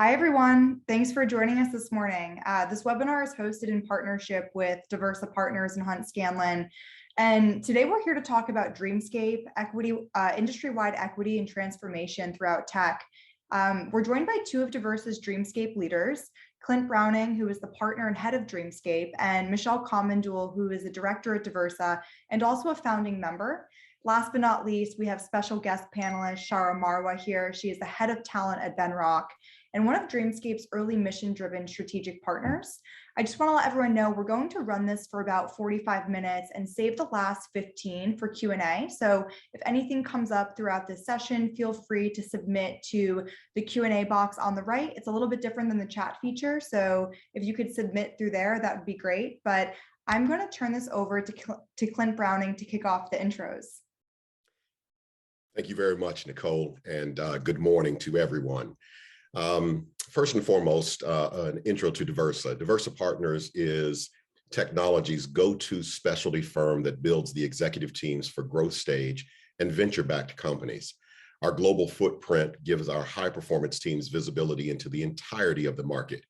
Hi, everyone. Thanks for joining us this morning. This webinar is hosted in partnership with Daversa Partners and Hunt Scanlon. And today we're here to talk about Dreamscape, equity, industry-wide equity and transformation throughout tech. We're joined by two of Daversa's Dreamscape leaders, Clint Browning, who is the partner and head of Dreamscape, and Michelle Commandoul, who is a director at Daversa and also a founding member. Last but not least, we have special guest panelist Shara Marwa here. She is the head of talent at Venrock and one of Dreamscape's early mission-driven strategic partners. I just want to let everyone know we're going to run this for about 45 minutes and save the last 15 for Q&A. So if anything comes up throughout this session, feel free to submit to the Q&A box on the right. It's a little bit different than the chat feature, so if you could submit through there, that would be great. But I'm going to turn this over to Clint Browning to kick off the intros. Thank you very much, Nicole, and good morning to everyone. First and foremost, an intro to Daversa. Daversa Partners is technology's go-to specialty firm that builds the executive teams for growth stage and venture-backed companies. Our global footprint gives our high-performance teams visibility into the entirety of the market.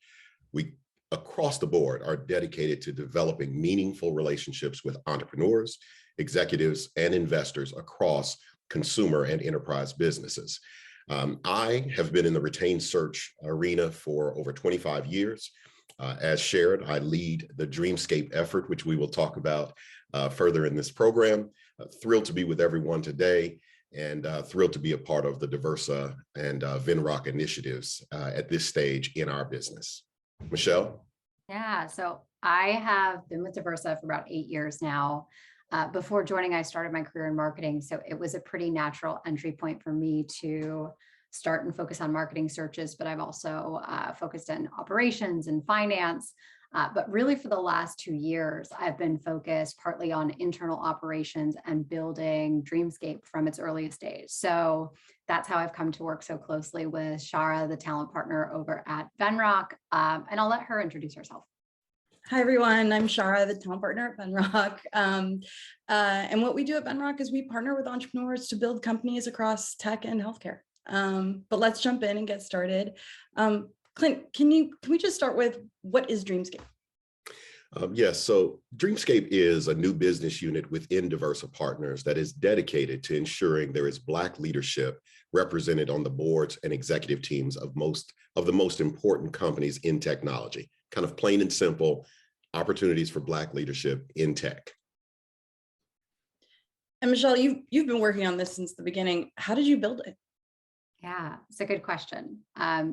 We, across the board, are dedicated to developing meaningful relationships with entrepreneurs, executives, and investors across consumer and enterprise businesses. I have been in the retained search arena for over 25 years. As shared, I lead the Dreamscape effort, which we will talk about further in this program. Thrilled to be with everyone today and thrilled to be a part of the Daversa and Venrock initiatives at this stage in our business. Michelle? Yeah, so I have been with Daversa for about 8 years now. Before joining, I started my career in marketing, so it was a pretty natural entry point for me to start and focus on marketing searches, but I've also focused on operations and finance. But really for the last 2 years, I've been focused partly on internal operations and building Dreamscape from its earliest days. So that's how I've come to work so closely with Shara, the talent partner over at Venrock, and I'll let her introduce herself. Hi, everyone. I'm Shara, the talent partner at Venrock. And what we do at Venrock is we partner with entrepreneurs to build companies across tech and healthcare. But let's jump in and get started. Clint, can we just start with what is Dreamscape? Yes, so Dreamscape is a new business unit within Daversa Partners that is dedicated to ensuring there is Black leadership represented on the boards and executive teams of the most important companies in technology. Kind of plain and simple, opportunities for Black leadership in tech. And Michelle, you've been working on this since the beginning. How did you build it? Yeah, it's a good question.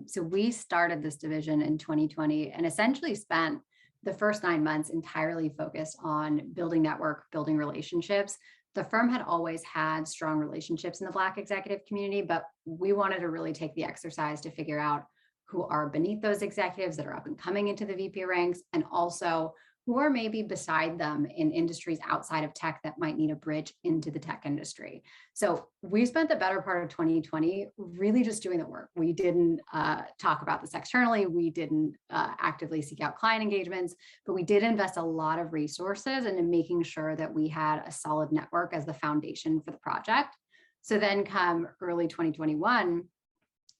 So we started this division in 2020 and essentially spent the first 9 months entirely focused on building network, building relationships. The firm had always had strong relationships in the Black executive community, but we wanted to really take the exercise to figure out who are beneath those executives that are up and coming into the VP ranks, and also who are maybe beside them in industries outside of tech that might need a bridge into the tech industry. So we spent the better part of 2020 really just doing the work. We didn't talk about this externally. We didn't actively seek out client engagements, but we did invest a lot of resources into making sure that we had a solid network as the foundation for the project. So then come early 2021,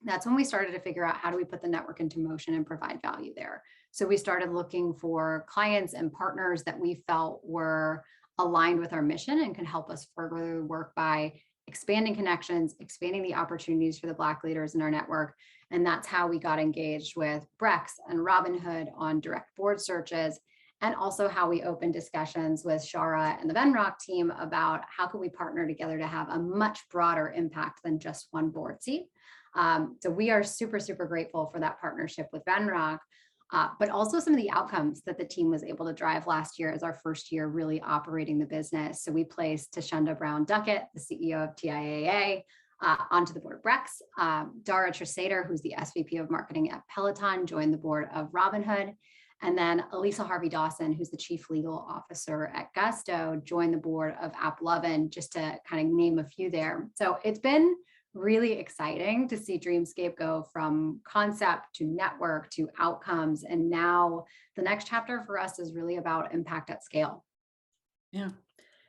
that's when we started to figure out how do we put the network into motion and provide value there. So we started looking for clients and partners that we felt were aligned with our mission and can help us further work by expanding connections, expanding the opportunities for the Black leaders in our network. And that's how we got engaged with Brex and Robinhood on direct board searches, and also how we opened discussions with Shara and the Venrock team about how can we partner together to have a much broader impact than just one board seat. So we are super, super grateful for that partnership with Venrock, but also some of the outcomes that the team was able to drive last year as our first year really operating the business. So we placed Tashunda Brown-Duckett, the CEO of TIAA, onto the board of Brex. Dara Tresader, who's the SVP of marketing at Peloton, joined the board of Robinhood. And then Elisa Harvey-Dawson, who's the chief legal officer at Gusto, joined the board of AppLovin, just to kind of name a few there. So it's been really exciting to see Dreamscape go from concept to network to outcomes. And now the next chapter for us is really about impact at scale. Yeah.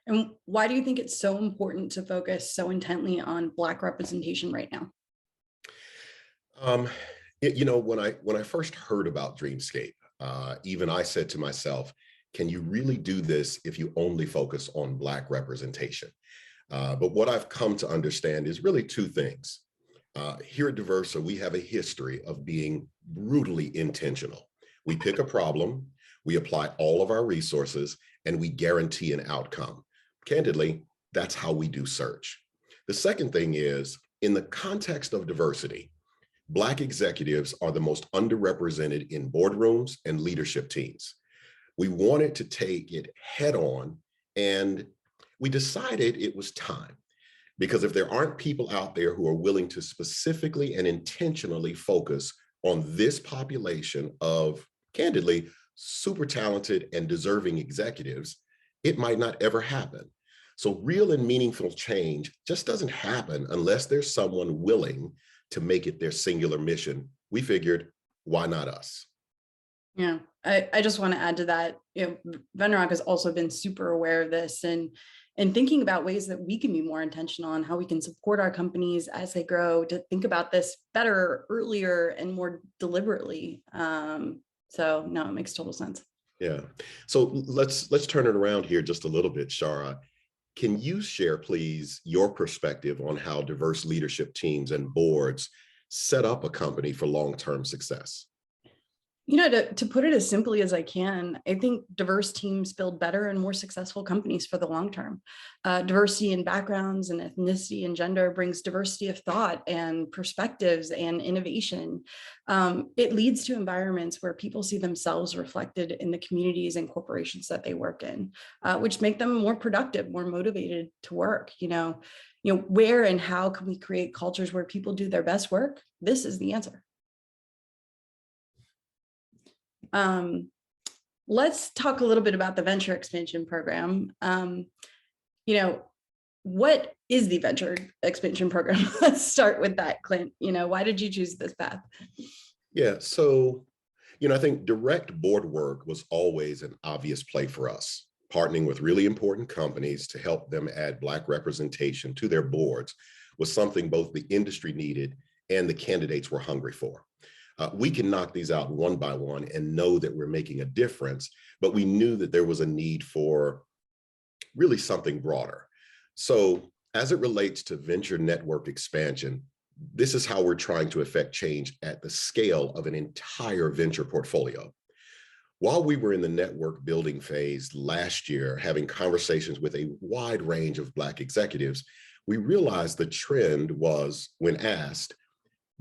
And why do you think it's so important to focus so intently on Black representation right now? When I first heard about Dreamscape, even I said to myself, can you really do this if you only focus on Black representation? But what I've come to understand is really two things. Here at Daversa, we have a history of being brutally intentional. We pick a problem, we apply all of our resources, and we guarantee an outcome. Candidly, that's how we do search. The second thing is, in the context of diversity, Black executives are the most underrepresented in boardrooms and leadership teams. We wanted to take it head on, and we decided it was time. Because if there aren't people out there who are willing to specifically and intentionally focus on this population of, candidly, super talented and deserving executives, it might not ever happen. So real and meaningful change just doesn't happen unless there's someone willing to make it their singular mission. We figured, why not us? Yeah, I just want to add to that. Venrock has also been super aware of this and thinking about ways that we can be more intentional on how we can support our companies as they grow, to think about this better, earlier, and more deliberately. So no, it makes total sense. Yeah. So let's turn it around here just a little bit, Shara. Can you share, please, your perspective on how diverse leadership teams and boards set up a company for long-term success? To put it as simply as I can, I think diverse teams build better and more successful companies for the long term. Diversity in backgrounds and ethnicity and gender brings diversity of thought and perspectives and innovation. It leads to environments where people see themselves reflected in the communities and corporations that they work in, which make them more productive, more motivated to work. Where and how can we create cultures where people do their best work? This is the answer. Let's talk a little bit about the venture expansion program. What is the venture expansion program? Let's start with that, Clint. Why did you choose this path? Yeah, so, I think direct board work was always an obvious play for us. Partnering with really important companies to help them add Black representation to their boards was something both the industry needed and the candidates were hungry for. We can knock these out one by one and know that we're making a difference, but we knew that there was a need for really something broader. So as it relates to venture network expansion, this is how we're trying to affect change at the scale of an entire venture portfolio. While we were in the network building phase last year, having conversations with a wide range of Black executives, we realized the trend was, when asked,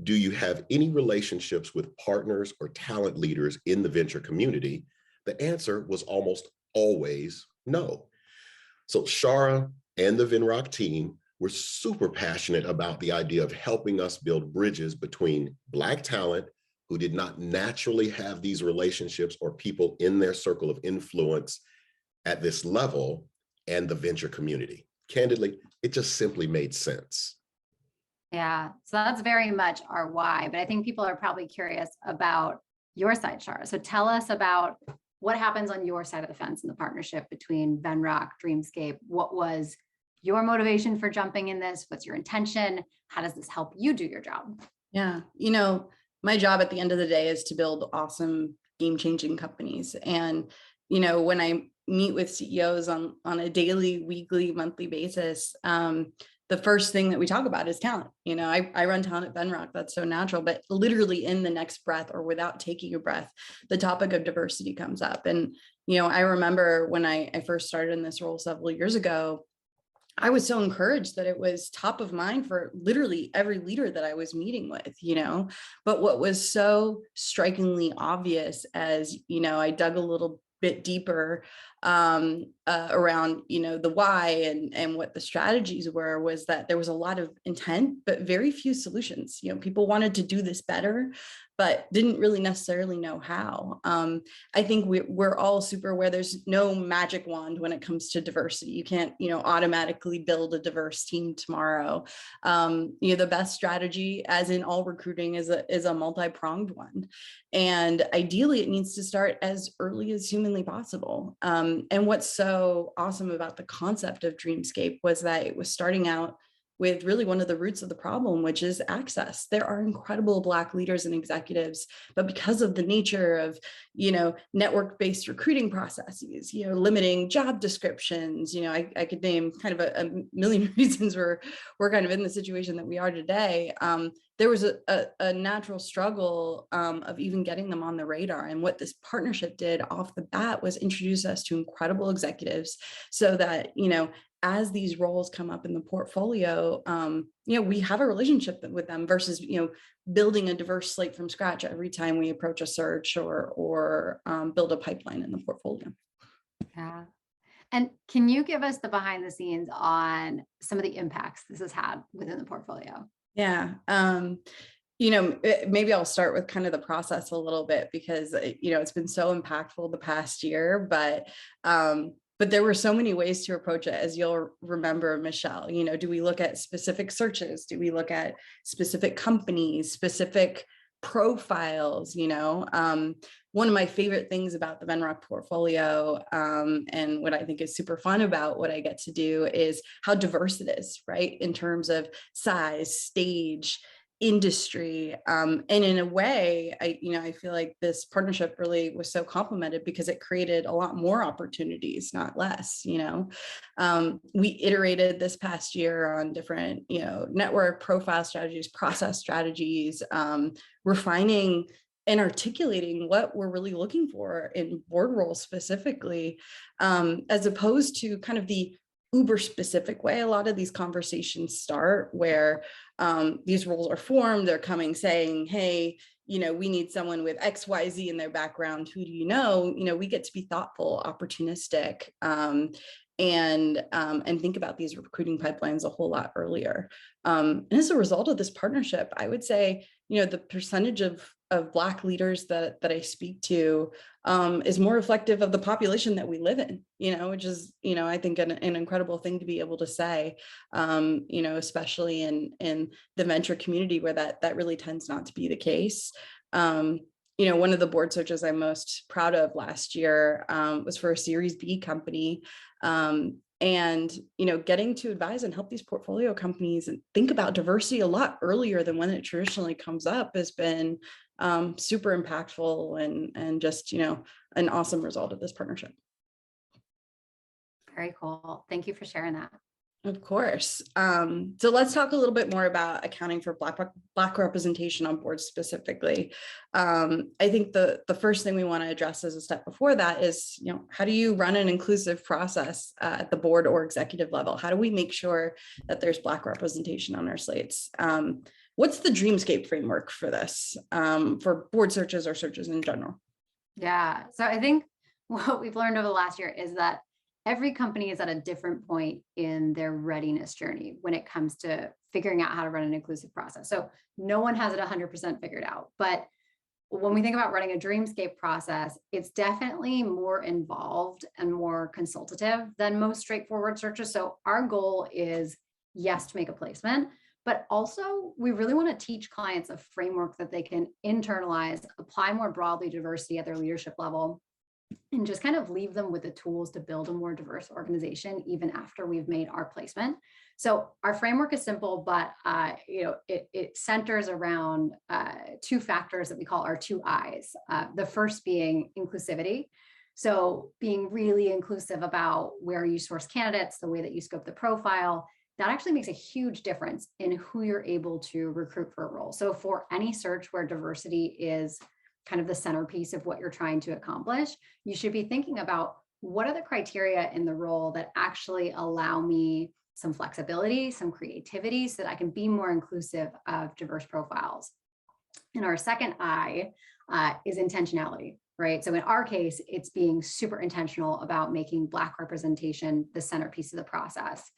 do you have any relationships with partners or talent leaders in the venture community? The answer was almost always no. So Shara and the Venrock team were super passionate about the idea of helping us build bridges between Black talent who did not naturally have these relationships or people in their circle of influence at this level and the venture community. Candidly, it just simply made sense. Yeah, so that's very much our why, but I think people are probably curious about your side, Shara. So tell us about what happens on your side of the fence in the partnership between Venrock, Dreamscape. What was your motivation for jumping in this? What's your intention? How does this help you do your job? Yeah, my job at the end of the day is to build awesome game-changing companies. And, when I meet with CEOs on a daily, weekly, monthly basis, the first thing that we talk about is talent. I run talent at Venrock. That's so natural, but literally in the next breath or without taking a breath, the topic of diversity comes up. And, I remember when I first started in this role several years ago, I was so encouraged that it was top of mind for literally every leader that I was meeting with, but what was so strikingly obvious as, I dug a little bit deeper around, the why and what the strategies were, was that there was a lot of intent, but very few solutions. People wanted to do this better, but didn't really necessarily know how. I think we're all super aware there's no magic wand when it comes to diversity. You can't, automatically build a diverse team tomorrow. The best strategy, as in all recruiting, is a multi-pronged one. And ideally, it needs to start as early as humanly possible. And what's so awesome about the concept of Dreamscape was that it was starting out with really one of the roots of the problem, which is access. There are incredible Black leaders and executives, but because of the nature of, network-based recruiting processes, limiting job descriptions, I could name kind of a million reasons we're kind of in the situation that we are today. There was a natural struggle of even getting them on the radar. And what this partnership did off the bat was introduce us to incredible executives so that, as these roles come up in the portfolio, we have a relationship with them versus, building a diverse slate from scratch every time we approach a search or build a pipeline in the portfolio. Yeah. And can you give us the behind the scenes on some of the impacts this has had within the portfolio? Yeah. Maybe I'll start with kind of the process a little bit because, it's been so impactful the past year, but there were so many ways to approach it, as you'll remember, Michelle. Do we look at specific searches? Do we look at specific companies, specific profiles? One of my favorite things about the Venrock portfolio, and what I think is super fun about what I get to do, is how diverse it is, right? In terms of size, stage, industry. And in a way, I feel like this partnership really was so complemented because it created a lot more opportunities, not less. We iterated this past year on different, network profile strategies, process strategies, refining and articulating what we're really looking for in board roles specifically, as opposed to kind of the uber specific way a lot of these conversations start, where these roles are formed, they're coming saying, hey, we need someone with XYZ in their background. Who do you know? We get to be thoughtful, opportunistic, and think about these recruiting pipelines a whole lot earlier. And as a result of this partnership, I would say, the percentage of Black leaders that I speak to is more reflective of the population that we live in, which is, I think an incredible thing to be able to say, especially in the venture community where that really tends not to be the case. One of the board searches I'm most proud of last year was for a Series B company. And, getting to advise and help these portfolio companies and think about diversity a lot earlier than when it traditionally comes up has been super impactful and just, an awesome result of this partnership. Very cool. Thank you for sharing that. Of course. So let's talk a little bit more about accounting for Black representation on boards specifically. I think the first thing we want to address as a step before that is, how do you run an inclusive process at the board or executive level? How do we make sure that there's Black representation on our slates? What's the Dreamscape framework for this, for board searches or searches in general? Yeah. So I think what we've learned over the last year is that every company is at a different point in their readiness journey when it comes to figuring out how to run an inclusive process. So no one has it 100% figured out. But when we think about running a Dreamscape process, it's definitely more involved and more consultative than most straightforward searches. So our goal is, yes, to make a placement, but also we really want to teach clients a framework that they can internalize, apply more broadly diversity at their leadership level, and just kind of leave them with the tools to build a more diverse organization even after we've made our placement. So our framework is simple, but it centers around two factors that we call our two I's. The first being inclusivity. So being really inclusive about where you source candidates, the way that you scope the profile, that actually makes a huge difference in who you're able to recruit for a role. So for any search where diversity is kind of the centerpiece of what you're trying to accomplish, you should be thinking about what are the criteria in the role that actually allow me some flexibility, some creativity, so that I can be more inclusive of diverse profiles. And our second I is intentionality, right? So in our case, it's being super intentional about making Black representation the centerpiece of the process.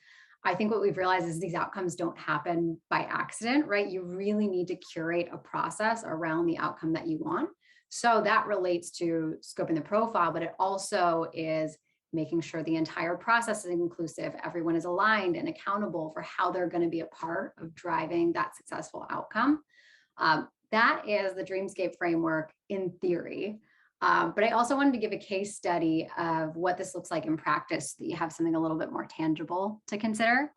I think what we've realized is these outcomes don't happen by accident, right? You really need to curate a process around the outcome that you want. So that relates to scoping the profile, but it also is making sure the entire process is inclusive. Everyone is aligned and accountable for how they're going to be a part of driving that successful outcome. That is the Dreamscape framework in theory. But I also wanted to give a case study of what this looks like in practice, so that you have something a little bit more tangible to consider.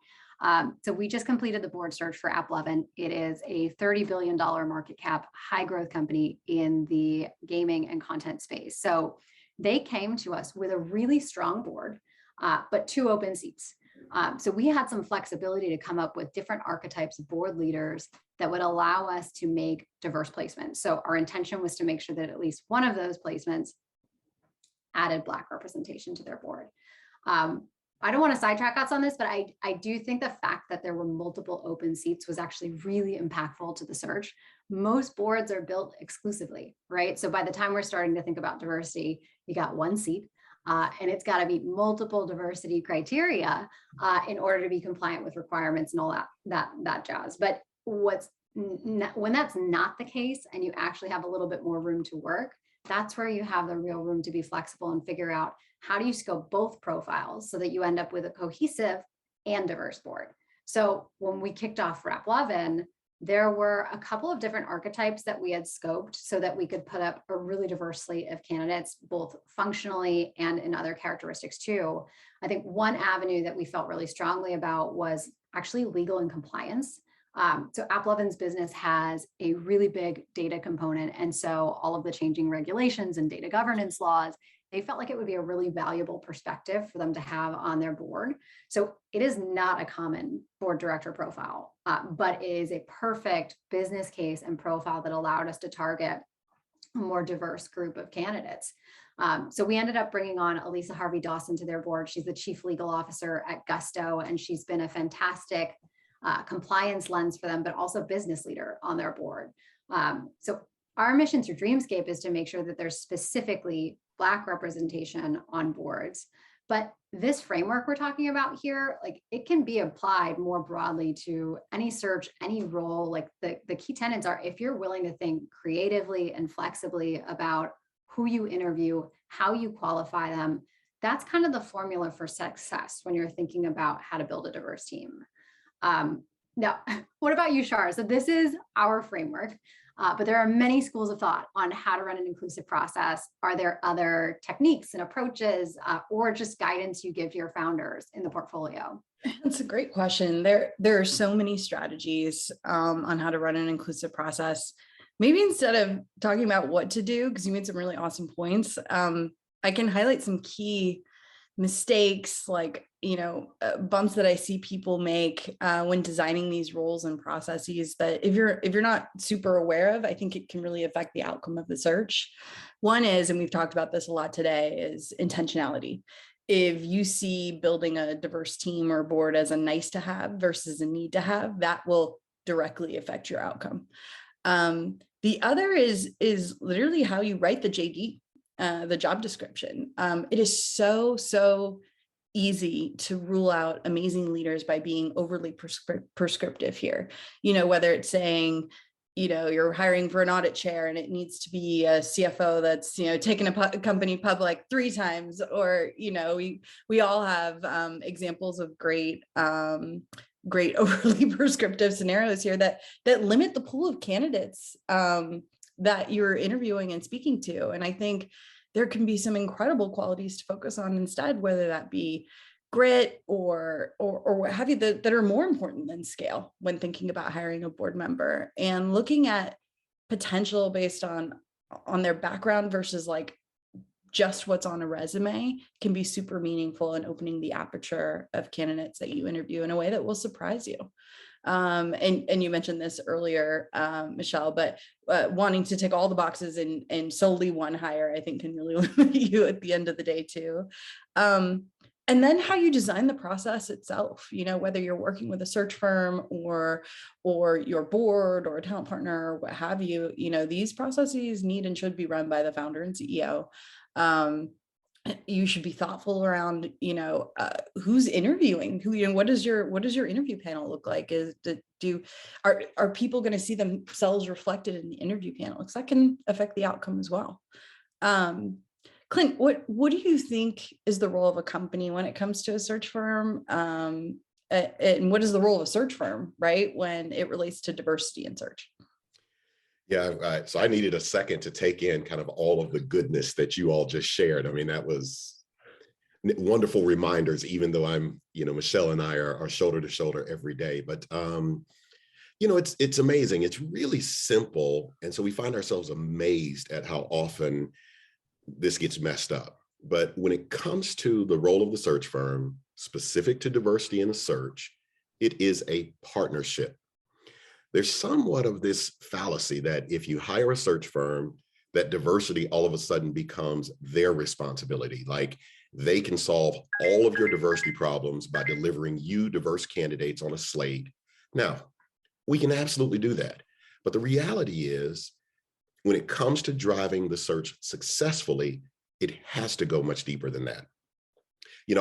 So we just completed the board search for AppLovin. It is a $30 billion market cap, high growth company in the gaming and content space. So they came to us with a really strong board, but 2 open seats. So we had some flexibility to come up with different archetypes of board leaders that would allow us to make diverse placements. So our intention was to make sure that at least one of those placements added Black representation to their board. I don't want to sidetrack us on this, but I do think the fact that there were multiple open seats was actually really impactful to the search. Most boards are built exclusively, right? So by the time we're starting to think about diversity, you got 1 seat. And it's got to meet multiple diversity criteria in order to be compliant with requirements and all that jazz. But when that's not the case and you actually have a little bit more room to work, that's where you have the real room to be flexible and figure out how do you scope both profiles so that you end up with a cohesive and diverse board. So when we kicked off for AppLovin, there were a couple of different archetypes that we had scoped so that we could put up a really diverse slate of candidates, both functionally and in other characteristics too. I think one avenue that we felt really strongly about was actually legal and compliance. So AppLovin's business has a really big data component. And so all of the changing regulations and data governance laws, they felt like it would be a really valuable perspective for them to have on their board. So it is not a common board director profile, but it is a perfect business case and profile that allowed us to target a more diverse group of candidates. So we ended up bringing on Elisa Harvey Dawson to their board. She's the chief legal officer at Gusto, and she's been a fantastic compliance lens for them, but also business leader on their board. So our mission through Dreamscape is to make sure that there's specifically Black representation on boards. But this framework we're talking about here, like it can be applied more broadly to any search, any role. Like the key tenets are if you're willing to think creatively and flexibly about who you interview, how you qualify them, that's kind of the formula for success when you're thinking about how to build a diverse team. Now, what about you, Shar? So this is our framework, but there are many schools of thought on how to run an inclusive process. Are there other techniques and approaches or just guidance you give to your founders in the portfolio? That's a great question. There are so many strategies on how to run an inclusive process. Maybe instead of talking about what to do, because you made some really awesome points, I can highlight some key mistakes, like, bumps that I see people make when designing these roles and processes that if you're not super aware of, I think it can really affect the outcome of the search. One is, and we've talked about this a lot today, is intentionality. If you see building a diverse team or board as a nice to have versus a need to have, that will directly affect your outcome. The other is literally how you write the JD, the job description. It is so easy to rule out amazing leaders by being overly prescriptive here. Whether it's saying, you're hiring for an audit chair and it needs to be a CFO that's, taken a company public 3 times, or, we all have examples of great overly prescriptive scenarios here that limit the pool of candidates that you're interviewing and speaking to. And I think there can be some incredible qualities to focus on instead, whether that be grit or what have you, that are more important than scale when thinking about hiring a board member, and looking at potential based on their background versus like just what's on a resume can be super meaningful in opening the aperture of candidates that you interview in a way that will surprise you. And you mentioned this earlier, Michelle, but wanting to tick all the boxes and solely one hire, I think can really limit you at the end of the day too. And then how you design the process itself, whether you're working with a search firm or your board or a talent partner or what have you, these processes need and should be run by the founder and CEO. You should be thoughtful around, who's interviewing, what does your interview panel look like? Are people going to see themselves reflected in the interview panel? Because that can affect the outcome as well. Clint, what do you think is the role of a company when it comes to a search firm? And what is the role of a search firm, right, when it relates to diversity in search? Yeah, so I needed a second to take in kind of all of the goodness that you all just shared. I mean, that was wonderful reminders, even though I'm, Michelle and I are shoulder to shoulder every day. But, it's amazing. It's really simple. And so we find ourselves amazed at how often this gets messed up. But when it comes to the role of the search firm, specific to diversity in a search, it is a partnership. There's somewhat of this fallacy that if you hire a search firm, that diversity all of a sudden becomes their responsibility. Like they can solve all of your diversity problems by delivering you diverse candidates on a slate. Now, we can absolutely do that. But the reality is, when it comes to driving the search successfully, it has to go much deeper than that.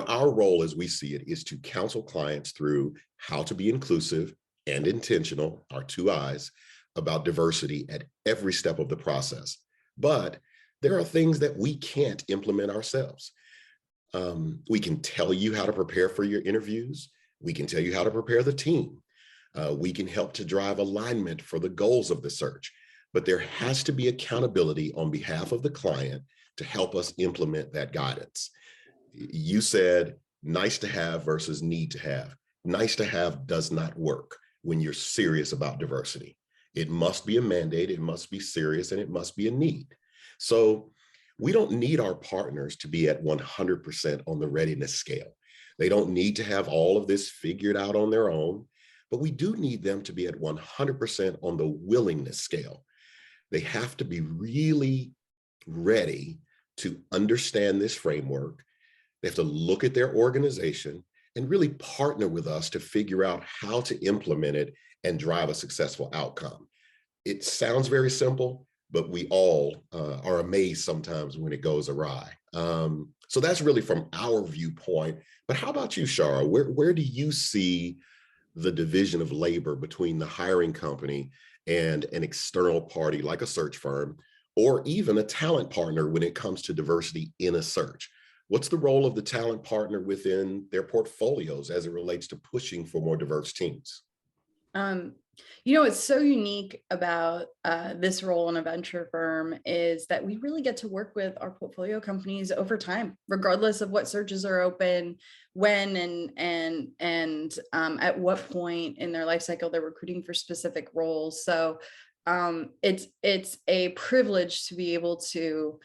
Our role as we see it is to counsel clients through how to be inclusive and intentional, our two eyes, about diversity at every step of the process. But there are things that we can't implement ourselves. We can tell you how to prepare for your interviews. We can tell you how to prepare the team. We can help to drive alignment for the goals of the search. But there has to be accountability on behalf of the client to help us implement that guidance. You said nice to have versus need to have. Nice to have does not work when you're serious about diversity. It must be a mandate, it must be serious, and it must be a need. So we don't need our partners to be at 100% on the readiness scale. They don't need to have all of this figured out on their own, but we do need them to be at 100% on the willingness scale. They have to be really ready to understand this framework. They have to look at their organization and really partner with us to figure out how to implement it and drive a successful outcome. It sounds very simple, but we all are amazed sometimes when it goes awry. So that's really from our viewpoint. But how about you, Shara? Where do you see the division of labor between the hiring company and an external party like a search firm, or even a talent partner when it comes to diversity in a search? What's the role of the talent partner within their portfolios as it relates to pushing for more diverse teams? What's so unique about this role in a venture firm is that we really get to work with our portfolio companies over time, regardless of what searches are open, when and at what point in their life cycle they're recruiting for specific roles. So it's a privilege to be able to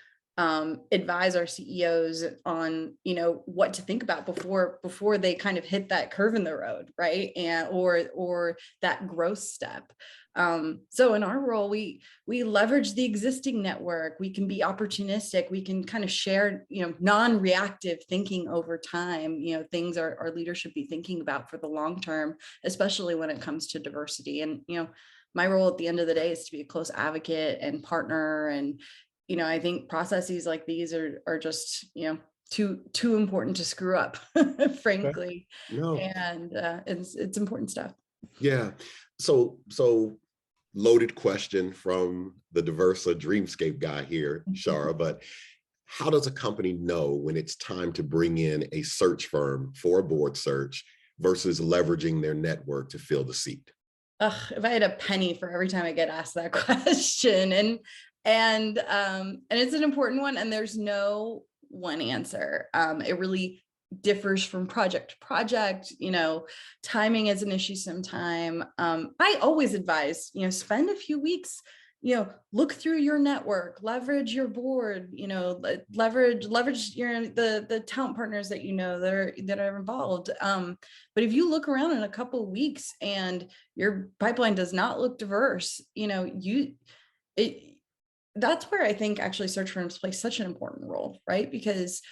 advise our CEOs on, what to think about before they kind of hit that curve in the road, right? And or that growth step. So in our role, we leverage the existing network. We can be opportunistic. We can kind of share, non-reactive thinking over time. Things our leaders should be thinking about for the long term, especially when it comes to diversity. And my role at the end of the day is to be a close advocate and partner. And I think processes like these are just, too important to screw up, frankly. No. And it's important stuff. Yeah. So loaded question from the Daversa Dreamscape guy here, Shara, but how does a company know when it's time to bring in a search firm for a board search versus leveraging their network to fill the seat? If I had a penny for every time I get asked that question, and it's an important one, and there's no one answer. It really differs from project to project. Timing is an issue sometime. I always advise, spend a few weeks, look through your network, leverage your board, leverage the talent partners that that are involved. But if you look around in a couple of weeks and your pipeline does not look diverse, that's where I think actually search firms play such an important role, right? Because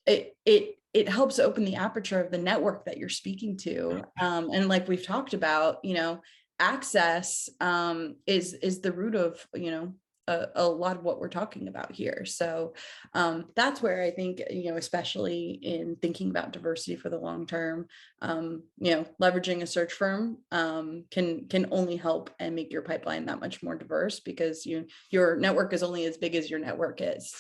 it helps open the aperture of the network that you're speaking to. And like we've talked about, access is the root of, a lot of what we're talking about here. So that's where I think, especially in thinking about diversity for the long term, leveraging a search firm can only help and make your pipeline that much more diverse, because your network is only as big as your network is,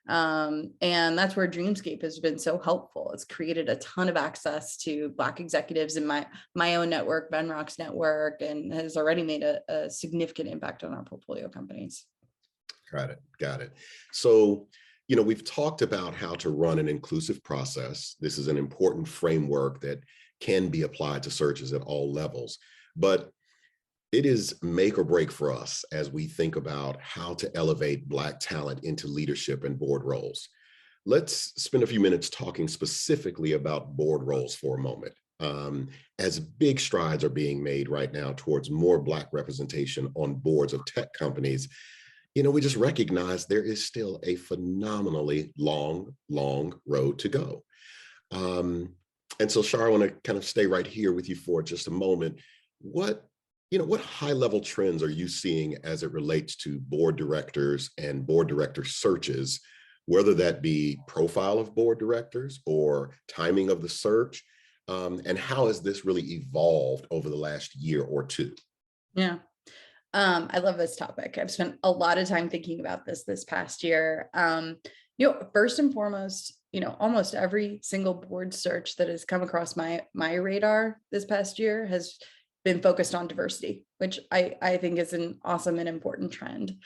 and that's where Dreamscape has been so helpful. It's created a ton of access to Black executives in my own network, Venrock's network, and has already made a significant impact on our portfolio companies. Got it. So we've talked about how to run an inclusive process. This is an important framework that can be applied to searches at all levels, but it is make or break for us as we think about how to elevate Black talent into leadership and board roles. Let's spend a few minutes talking specifically about board roles for a moment. As big strides are being made right now towards more Black representation on boards of tech companies, we just recognize there is still a phenomenally long road to go. And so, Shar, I want to kind of stay right here with you for just a moment. What high level trends are you seeing as it relates to board directors and board director searches, whether that be profile of board directors or timing of the search? And how has this really evolved over the last year or two? Yeah. I love this topic. I've spent a lot of time thinking about this past year. First and foremost, almost every single board search that has come across my radar this past year has been focused on diversity, which I think is an awesome and important trend.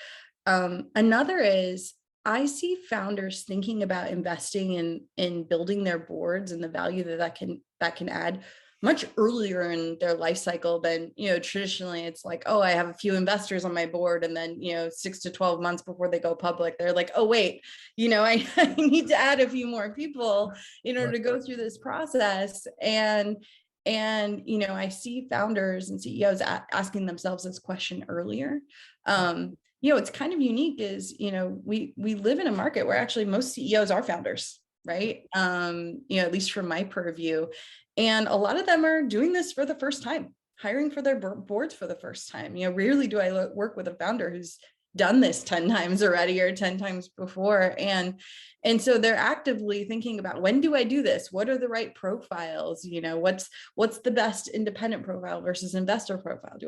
Another is I see founders thinking about investing in building their boards and the value that can add much earlier in their life cycle than, traditionally it's like, oh, I have a few investors on my board. And then, 6 to 12 months before they go public, they're like, oh, wait, I need to add a few more people in order to go through this process. And I see founders and CEOs asking themselves this question earlier. It's kind of unique is, we live in a market where actually most CEOs are founders, right? At least from my purview. And a lot of them are doing this for the first time, hiring for their boards for the first time. Rarely do I work with a founder who's done this 10 times already or 10 times before. And so they're actively thinking about, when do I do this? What are the right profiles? What's the best independent profile versus investor profile?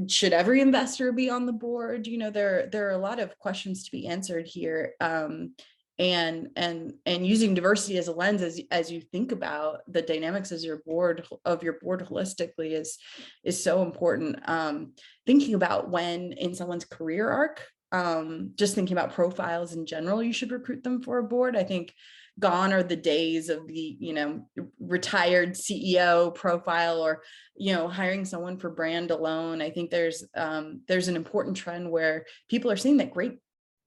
Should every investor be on the board? There are a lot of questions to be answered here. And using diversity as a lens as you think about the dynamics of your board holistically is so important. Thinking about when in someone's career arc, just thinking about profiles in general, you should recruit them for a board. I think gone are the days of the retired CEO profile or hiring someone for brand alone. I think there's an important trend where people are seeing that great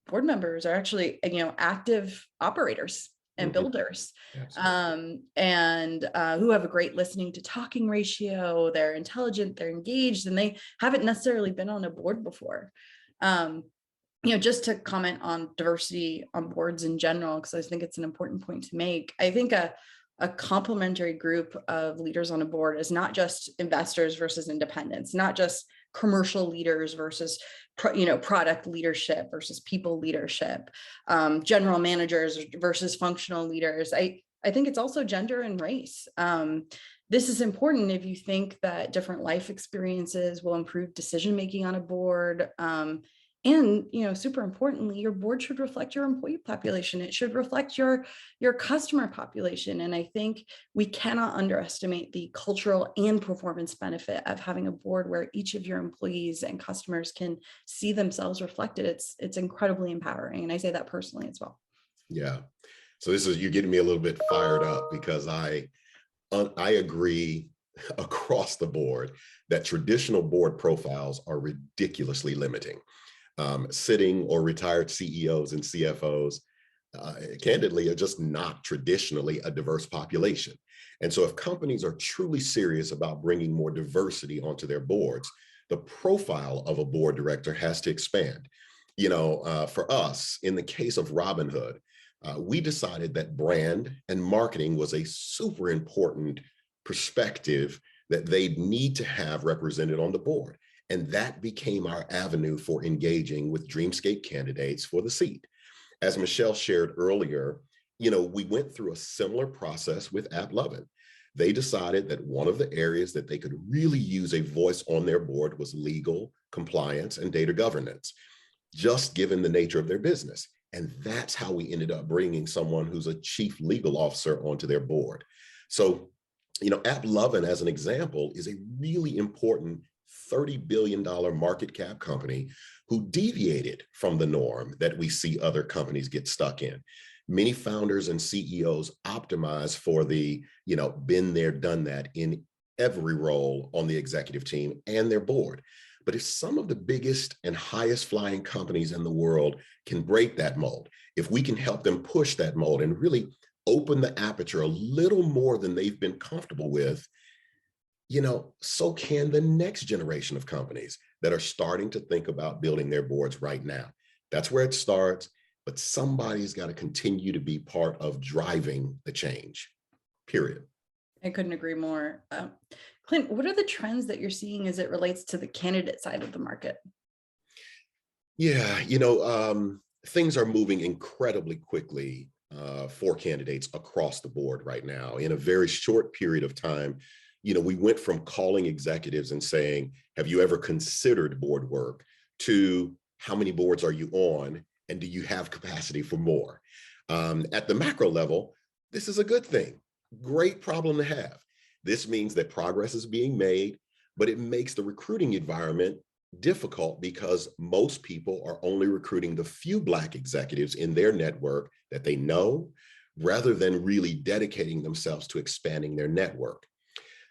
board members are actually, active operators and builders, and who have a great listening to talking ratio. They're intelligent, they're engaged, and they haven't necessarily been on a board before. Just to comment on diversity on boards in general, because I think it's an important point to make. I think a complementary group of leaders on a board is not just investors versus independents, not just commercial leaders versus product leadership versus people leadership, general managers versus functional leaders. I think it's also gender and race. This is important if you think that different life experiences will improve decision making on a board. And, super importantly, your board should reflect your employee population. It should reflect your customer population. And I think we cannot underestimate the cultural and performance benefit of having a board where each of your employees and customers can see themselves reflected. It's incredibly empowering. And I say that personally as well. Yeah. So you're getting me a little bit fired up because I agree across the board that traditional board profiles are ridiculously limiting. Sitting or retired CEOs and CFOs, candidly, are just not traditionally a diverse population. And so if companies are truly serious about bringing more diversity onto their boards, the profile of a board director has to expand. For us, in the case of Robinhood, we decided that brand and marketing was a super important perspective that they'd need to have represented on the board. And that became our avenue for engaging with Dreamscape candidates for the seat. As Michelle shared earlier, we went through a similar process with AppLovin. They decided that one of the areas that they could really use a voice on their board was legal, compliance, and data governance, just given the nature of their business. And that's how we ended up bringing someone who's a chief legal officer onto their board. So, AppLovin, as an example, is a really important $30 billion market cap company who deviated from the norm that we see other companies get stuck in. Many founders and CEOs optimize for the, been there, done that in every role on the executive team and their board. But if some of the biggest and highest flying companies in the world can break that mold, if we can help them push that mold and really open the aperture a little more than they've been comfortable with, so can the next generation of companies that are starting to think about building their boards right now. That's where it starts, but somebody's got to continue to be part of driving the change, period. I couldn't agree more. Clint, what are the trends that you're seeing as it relates to the candidate side of the market? Yeah, things are moving incredibly quickly for candidates across the board right now. In a very short period of time, we went from calling executives and saying, have you ever considered board work, to how many boards are you on and do you have capacity for more? At the macro level, this is a good thing. Great problem to have. This means that progress is being made, but it makes the recruiting environment difficult because most people are only recruiting the few Black executives in their network that they know, rather than really dedicating themselves to expanding their network.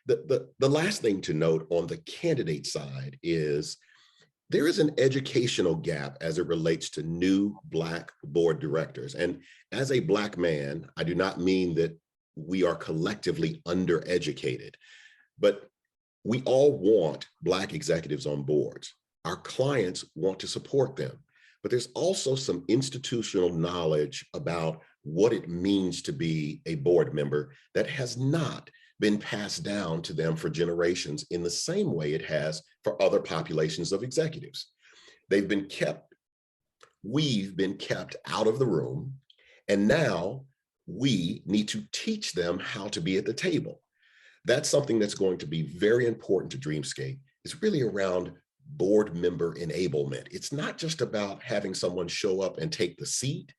The last thing to note on the candidate side is there is an educational gap as it relates to new Black board directors. And as a Black man, I do not mean that we are collectively undereducated, but we all want Black executives on boards. Our clients want to support them, but there's also some institutional knowledge about what it means to be a board member that has not been passed down to them for generations in the same way it has for other populations of executives. We've been kept out of the room, and now we need to teach them how to be at the table. That's something that's going to be very important to Dreamscape. It's really around board member enablement. It's not just about having someone show up and take the seat.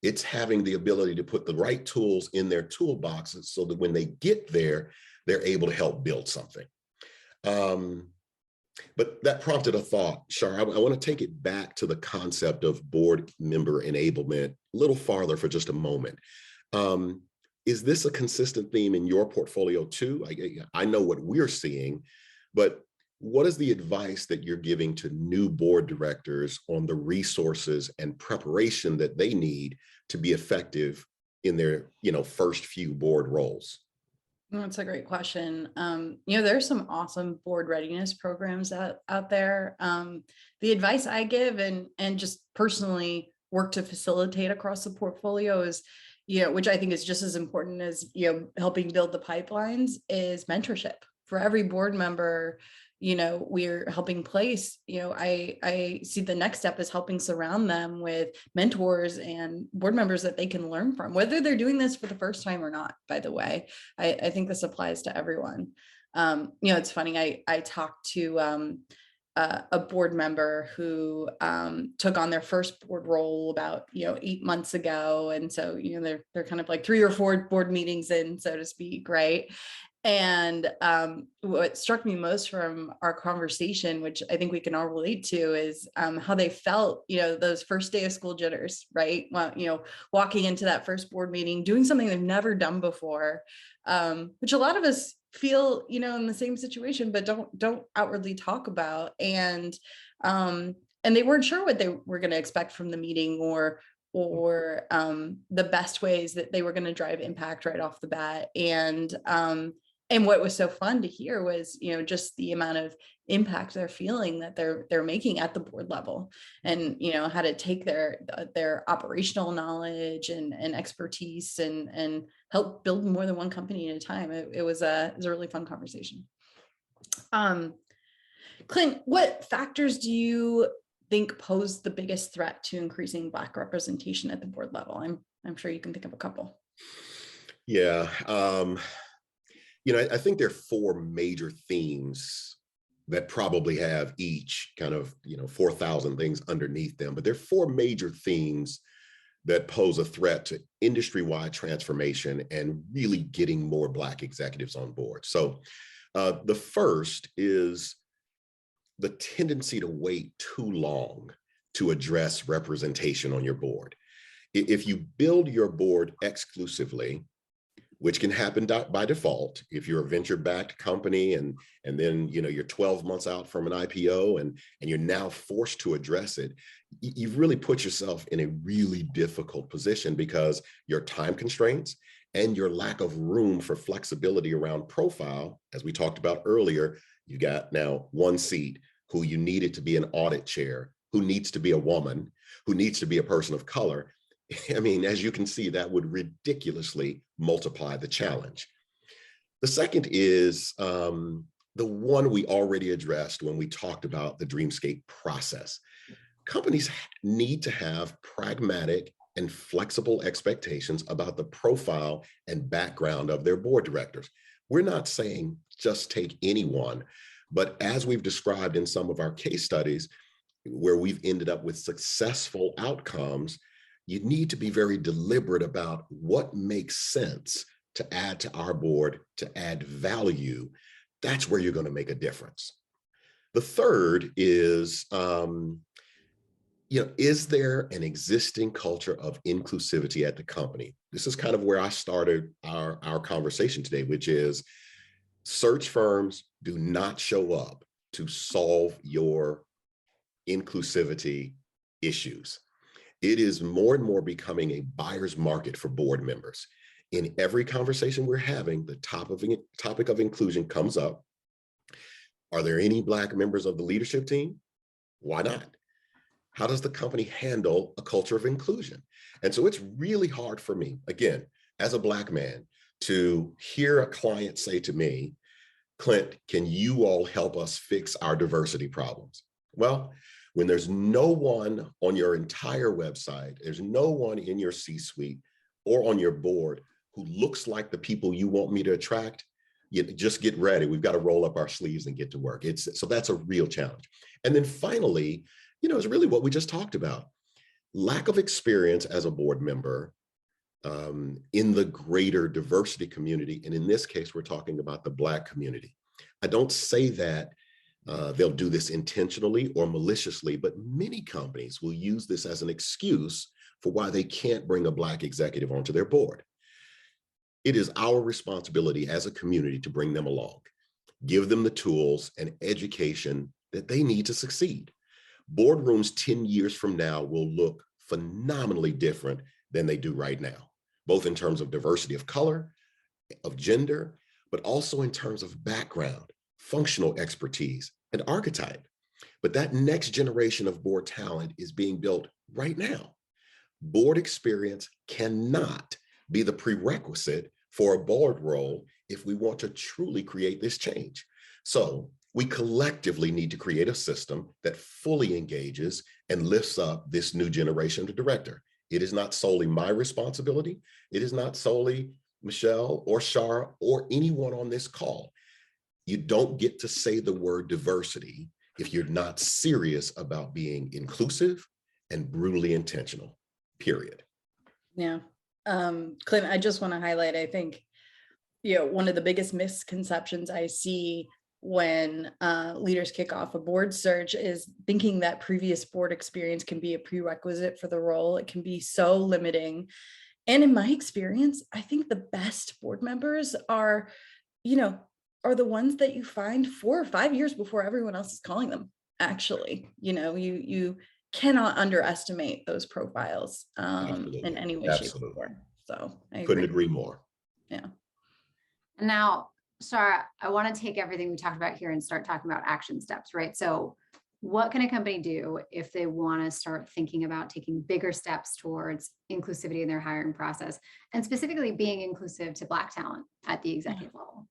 It's having the ability to put the right tools in their toolboxes so that when they get there, they're able to help build something. But that prompted a thought, Shar. I want to take it back to the concept of board member enablement a little farther for just a moment. Is this a consistent theme in your portfolio too? I know what we're seeing, but what is the advice that you're giving to new board directors on the resources and preparation that they need to be effective in their, first few board roles? That's a great question. There's some awesome board readiness programs out there. The advice I give and just personally work to facilitate across the portfolio is, which I think is just as important as, helping build the pipelines, is mentorship for every board member. We're helping place, I see the next step is helping surround them with mentors and board members that they can learn from, whether they're doing this for the first time or not, by the way. I think this applies to everyone. It's funny, I talked to a board member who took on their first board role about 8 months ago, and so they're kind of like 3 or 4 board meetings in, so to speak, right? And what struck me most from our conversation, which I think we can all relate to, is how they felt, those first day of school jitters, right? Well, walking into that first board meeting, doing something they've never done before, which a lot of us feel, in the same situation, but don't outwardly talk about. And they weren't sure what they were going to expect from the meeting, or the best ways that they were going to drive impact right off the bat. And what was so fun to hear was, just the amount of impact they're feeling that they're making at the board level, and, how to take their operational knowledge and expertise and help build more than one company at a time. It was a really fun conversation. Clint, what factors do you think pose the biggest threat to increasing Black representation at the board level? I'm sure you can think of a couple. Yeah. I think there are 4 major themes that probably have each kind of, 4,000 things underneath them, but there are 4 major themes that pose a threat to industry-wide transformation and really getting more Black executives on board. So the first is the tendency to wait too long to address representation on your board. If you build your board exclusively, which can happen by default if you're a venture-backed company and then you're 12 months out from an IPO and you're now forced to address it, you've really put yourself in a really difficult position because your time constraints and your lack of room for flexibility around profile, as we talked about earlier, you got now one seat who you needed to be an audit chair, who needs to be a woman, who needs to be a person of color. I mean, as you can see, that would ridiculously multiply the challenge. The second is the one we already addressed when we talked about the Dreamscape process. Companies need to have pragmatic and flexible expectations about the profile and background of their board directors. We're not saying just take anyone, but as we've described in some of our case studies where we've ended up with successful outcomes, you need to be very deliberate about what makes sense to add to our board, to add value. That's where you're going to make a difference. The third is, is there an existing culture of inclusivity at the company? This is kind of where I started our conversation today, which is search firms do not show up to solve your inclusivity issues. It is more and more becoming a buyer's market for board members. In every conversation we're having, the topic of inclusion comes up. Are there any Black members of the leadership team? Why not? How does the company handle a culture of inclusion? And so it's really hard for me, again, as a Black man, to hear a client say to me, Clint, can you all help us fix our diversity problems? Well, when there's no one on your entire website, there's no one in your C-suite or on your board who looks like the people you want me to attract, just get ready. We've got to roll up our sleeves and get to work. So that's a real challenge. And then finally, it's really what we just talked about. Lack of experience as a board member in the greater diversity community. And in this case, we're talking about the Black community. I don't say that they'll do this intentionally or maliciously, but many companies will use this as an excuse for why they can't bring a Black executive onto their board. It is our responsibility as a community to bring them along, give them the tools and education that they need to succeed. Boardrooms 10 years from now will look phenomenally different than they do right now, both in terms of diversity of color, of gender, but also in terms of background, functional expertise, and archetype. But that next generation of board talent is being built right now. Board experience cannot be the prerequisite for a board role if we want to truly create this change. So we collectively need to create a system that fully engages and lifts up this new generation of director. It is not solely my responsibility. It is not solely Michelle or Shara or anyone on this call. You don't get to say the word diversity if you're not serious about being inclusive and brutally intentional, period. Yeah. Clint, I just want to highlight, I think, one of the biggest misconceptions I see when leaders kick off a board search is thinking that previous board experience can be a prerequisite for the role. It can be so limiting. And in my experience, I think the best board members are the ones that you find 4 or 5 years before everyone else is calling them. Actually, you cannot underestimate those profiles in any way, shape, or form. So I couldn't agree more. Yeah. Now, Shara, I want to take everything we talked about here and start talking about action steps, right? So what can a company do if they want to start thinking about taking bigger steps towards inclusivity in their hiring process, and specifically being inclusive to Black talent at the executive level?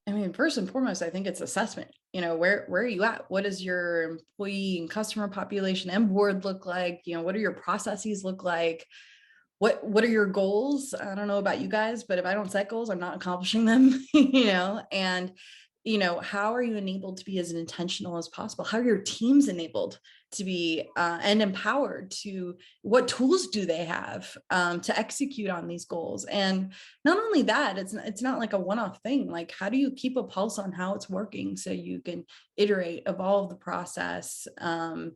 I mean, first and foremost, I think it's assessment. Where are you at? What does your employee and customer population and board look like? What do your processes look like? What are your goals? I don't know about you guys, but if I don't set goals, I'm not accomplishing them, and how are you enabled to be as intentional as possible? How are your teams enabled to be and empowered to, what tools do they have to execute on these goals? And not only that, it's not like a one-off thing. Like, how do you keep a pulse on how it's working so you can iterate, evolve the process, and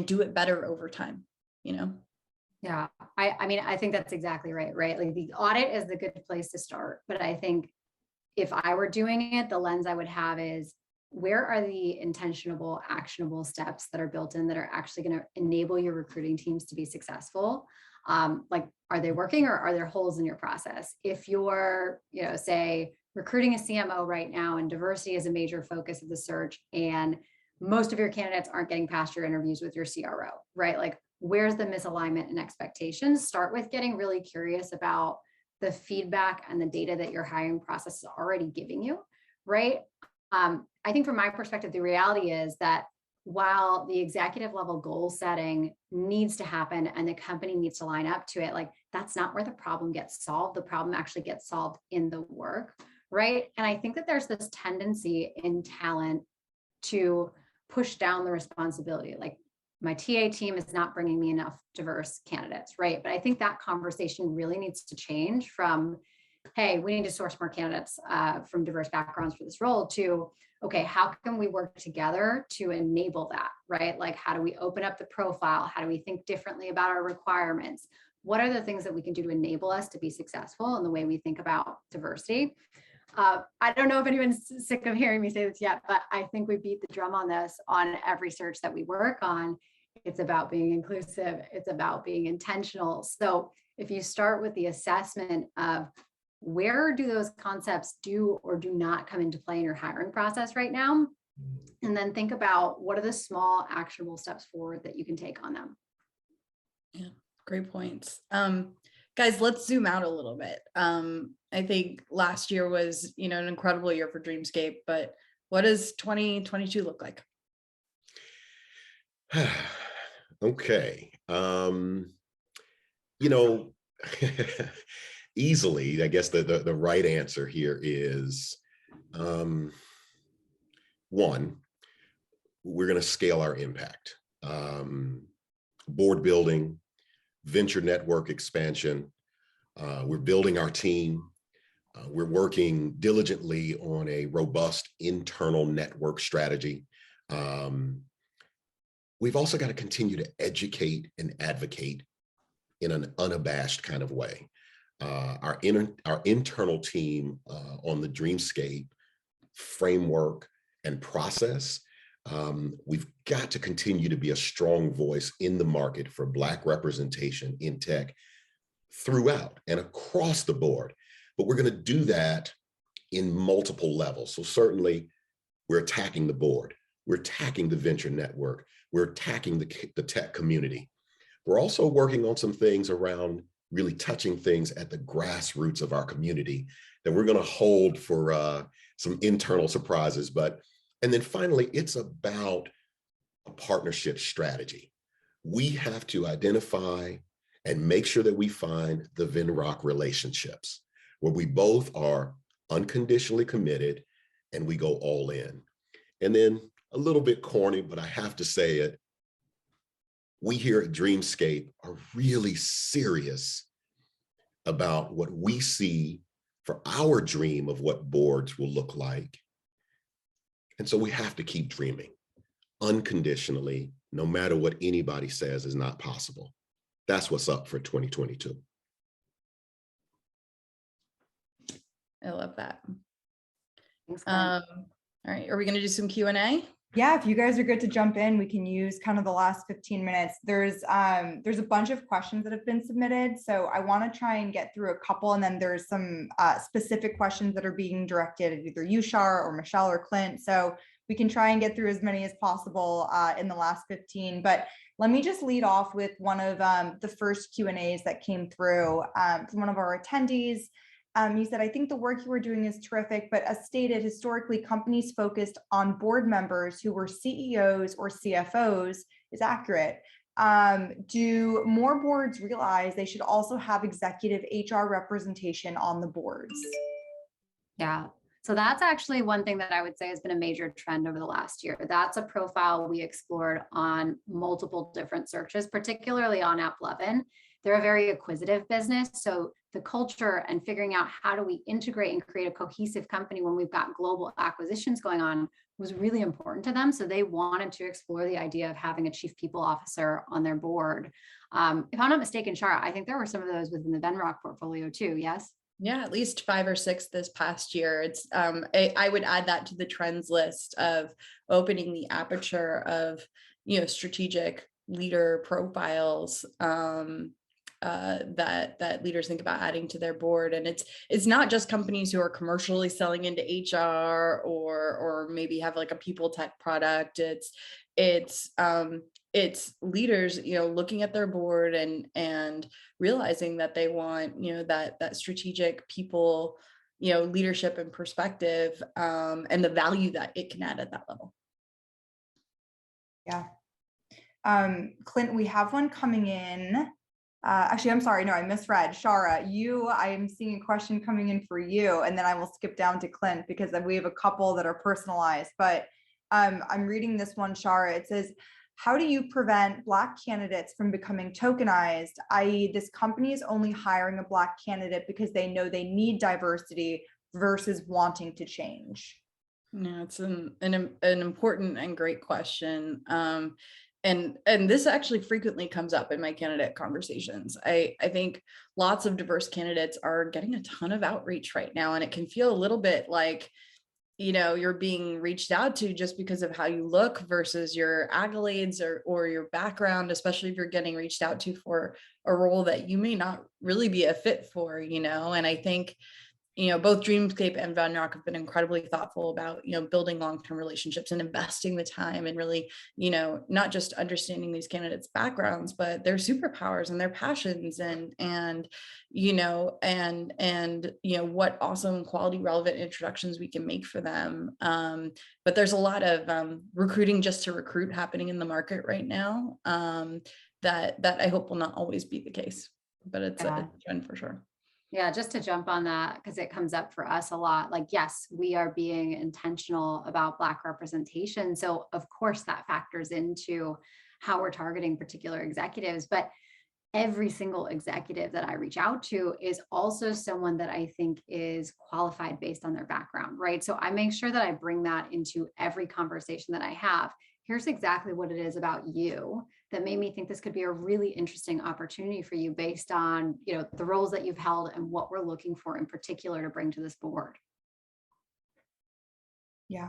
do it better over time, Yeah, I mean, I think that's exactly right, right? Like the audit is the good place to start. But I think if I were doing it, the lens I would have is, where are the intentionable, actionable steps that are built in that are actually going to enable your recruiting teams to be successful? Like, are they working, or are there holes in your process? If you're, say, recruiting a CMO right now and diversity is a major focus of the search, and most of your candidates aren't getting past your interviews with your CRO, right? Like, where's the misalignment in expectations? Start with getting really curious about the feedback and the data that your hiring process is already giving you, right? I think from my perspective, the reality is that while the executive level goal setting needs to happen and the company needs to line up to it, like, that's not where the problem gets solved. The problem actually gets solved in the work, right? And I think that there's this tendency in talent to push down the responsibility. Like, my TA team is not bringing me enough diverse candidates, right? But I think that conversation really needs to change from, hey, we need to source more candidates from diverse backgrounds for this role, to, okay, how can we work together to enable that, right? Like, how do we open up the profile? How do we think differently about our requirements? What are the things that we can do to enable us to be successful in the way we think about diversity? I don't know if anyone's sick of hearing me say this yet, but I think we beat the drum on this on every search that we work on. It's about being inclusive. It's about being intentional. So if you start with the assessment of, where do those concepts do or do not come into play in your hiring process right now, and then think about, what are the small actionable steps forward that you can take on them. Yeah, great points. Guys, let's zoom out a little bit. I think last year was, an incredible year for Dreamscape, but what does 2022 look like? Okay. Easily, I guess the right answer here is, one, we're going to scale our impact. Board building, venture network expansion. We're building our team. We're working diligently on a robust internal network strategy. We've also got to continue to educate and advocate in an unabashed kind of way. Our internal team on the Dreamscape framework and process, we've got to continue to be a strong voice in the market for Black representation in tech throughout and across the board. But we're going to do that in multiple levels. So certainly we're attacking the board, we're attacking the venture network, we're attacking the tech community. We're also working on some things around really touching things at the grassroots of our community that we're going to hold for some internal surprises. And then finally, it's about a partnership strategy. We have to identify and make sure that we find the Venrock relationships where we both are unconditionally committed and we go all in. And then, a little bit corny, but I have to say it, we here at Dreamscape are really serious about what we see for our dream of what boards will look like. And so we have to keep dreaming unconditionally, no matter what anybody says is not possible. That's what's up for 2022. I love that. Thanks, All right, are we going to do some Q&A? Yeah, if you guys are good to jump in, we can use kind of the last 15 minutes. There's a bunch of questions that have been submitted, so I want to try and get through a couple, and then there's some specific questions that are being directed at either you, Shar, or Michelle, or Clint. So we can try and get through as many as possible in the last 15. But let me just lead off with one of the first Q&As that came through from one of our attendees. You said, I think the work you are doing is terrific, but as stated, historically, companies focused on board members who were CEOs or CFOs is accurate. Do more boards realize they should also have executive HR representation on the boards? Yeah, So that's actually one thing that I would say has been a major trend over the last year. That's a profile we explored on multiple different searches, particularly on AppLovin. They're a very acquisitive business. So the culture and figuring out how do we integrate and create a cohesive company when we've got global acquisitions going on was really important to them. So they wanted to explore the idea of having a chief people officer on their board. If I'm not mistaken, Shara, I think there were some of those within the Venrock portfolio too, yes? Yeah, at least 5 or 6 this past year. It's I would add that to the trends list of opening the aperture of, strategic leader profiles that leaders think about adding to their board. And it's not just companies who are commercially selling into HR or maybe have like a people tech product. It's leaders, looking at their board and realizing that they want, that strategic people, leadership and perspective, and the value that it can add at that level. Yeah. Clint, we have one coming in. Actually, I'm sorry. No, I misread. Shara, I am seeing a question coming in for you, and then I will skip down to Clint because we have a couple that are personalized. But I'm reading this one, Shara. It says, how do you prevent Black candidates from becoming tokenized, i.e. this company is only hiring a Black candidate because they know they need diversity versus wanting to change? Yeah, it's an important and great question. And this actually frequently comes up in my candidate conversations. I think lots of diverse candidates are getting a ton of outreach right now, and it can feel a little bit like, you're being reached out to just because of how you look versus your accolades or your background, especially if you're getting reached out to for a role that you may not really be a fit for, and I think, both Dreamscape and Venrock have been incredibly thoughtful about, building long-term relationships and investing the time and really, not just understanding these candidates' backgrounds, but their superpowers and their passions and what awesome quality relevant introductions we can make for them. But there's a lot of recruiting just to recruit happening in the market right now, that I hope will not always be the case, but it's a trend for sure. Yeah, just to jump on that, because it comes up for us a lot. Like, yes, we are being intentional about Black representation. So of course that factors into how we're targeting particular executives, but every single executive that I reach out to is also someone that I think is qualified based on their background, right? So I make sure that I bring that into every conversation that I have. Here's exactly what it is about you that made me think this could be a really interesting opportunity for you based on, the roles that you've held and what we're looking for in particular to bring to this board. Yeah.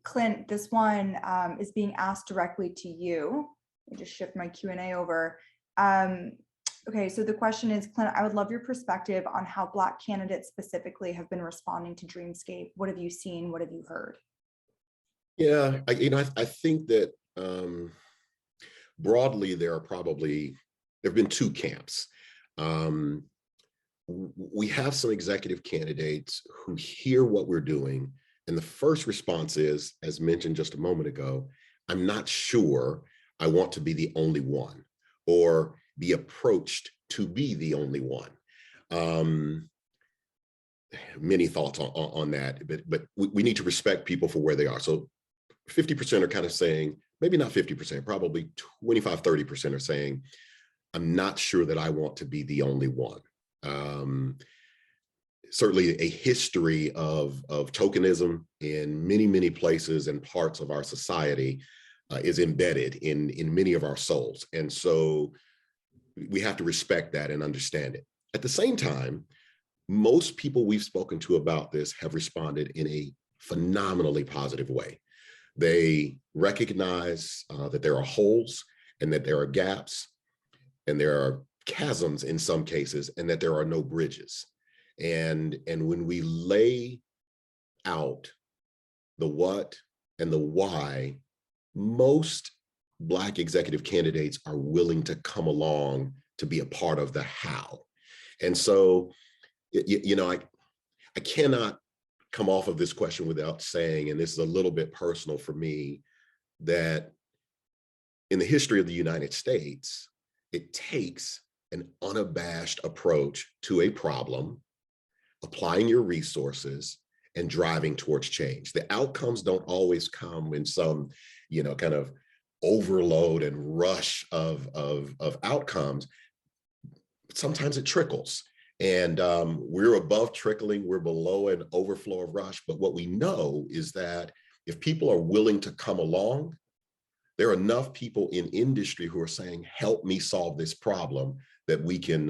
Clint, this one is being asked directly to you. Let me just shift my Q&A over. Okay, so the question is, Clint, I would love your perspective on how Black candidates specifically have been responding to Dreamscape. What have you seen? What have you heard? Yeah, I think that broadly, there have been 2 camps. We have some executive candidates who hear what we're doing, and the first response is, as mentioned just a moment ago, I'm not sure I want to be the only one or be approached to be the only one. Many thoughts on that, but we need to respect people for where they are. So 50% are kind of saying, maybe not 50%, probably 25, 30% are saying, I'm not sure that I want to be the only one. Certainly a history of tokenism in many, many places and parts of our society is embedded in many of our souls. And so we have to respect that and understand it. At the same time, most people we've spoken to about this have responded in a phenomenally positive way. They recognize that there are holes and that there are gaps and there are chasms in some cases and that there are no bridges. And when we lay out the what and the why, most Black executive candidates are willing to come along to be a part of the how. And so, I cannot come off of this question without saying, and this is a little bit personal for me, that in the history of the United States, it takes an unabashed approach to a problem, applying your resources and driving towards change. The outcomes don't always come in some, kind of overload and rush of outcomes. Sometimes it trickles. And we're above trickling, we're below an overflow of rush. But what we know is that if people are willing to come along, there are enough people in industry who are saying, help me solve this problem, that we can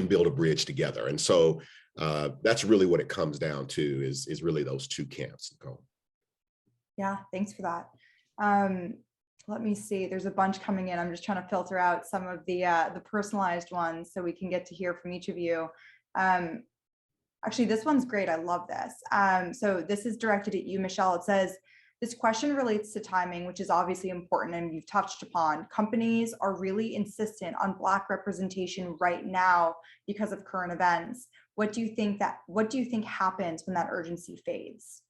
build a bridge together. And so that's really what it comes down to, is really those two camps, Nicole. Yeah, thanks for that. Let me see, there's a bunch coming in. I'm just trying to filter out some of the personalized ones so we can get to hear from each of you. Actually, this one's great. I love this. So this is directed at you, Michelle. It says, this question relates to timing, which is obviously important and you've touched upon. Companies are really insistent on Black representation right now because of current events. What do you think happens when that urgency fades?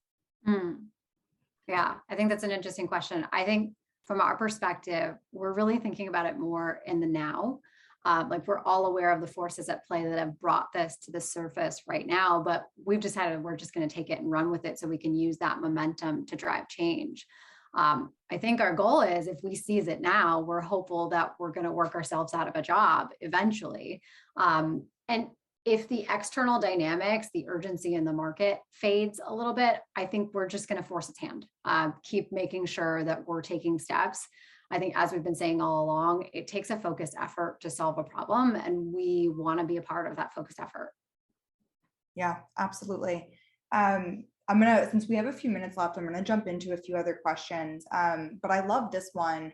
Yeah, I think that's an interesting question. I think from our perspective, we're really thinking about it more in the now. Like, we're all aware of the forces at play that have brought this to the surface right now, but we've decided we're just going to take it and run with it so we can use that momentum to drive change. I think our goal is, if we seize it now, we're hopeful that we're going to work ourselves out of a job eventually. And if the external dynamics, the urgency in the market fades a little bit, I think we're just going to force its hand. Keep making sure that we're taking steps. I think, as we've been saying all along, it takes a focused effort to solve a problem, and we want to be a part of that focused effort. Yeah, absolutely. Since we have a few minutes left, I'm gonna jump into a few other questions. But I love this one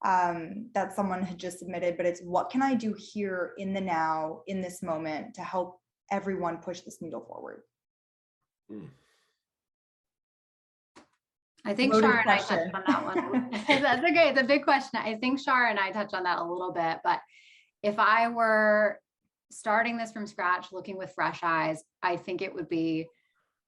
that someone had just submitted, but it's, what can I do here in the now, in this moment, to help everyone push this needle forward? I think Shar and I touched on that one. That's okay. It's a big question. I think Shar and I touched on that a little bit, but if I were starting this from scratch, looking with fresh eyes, I think it would be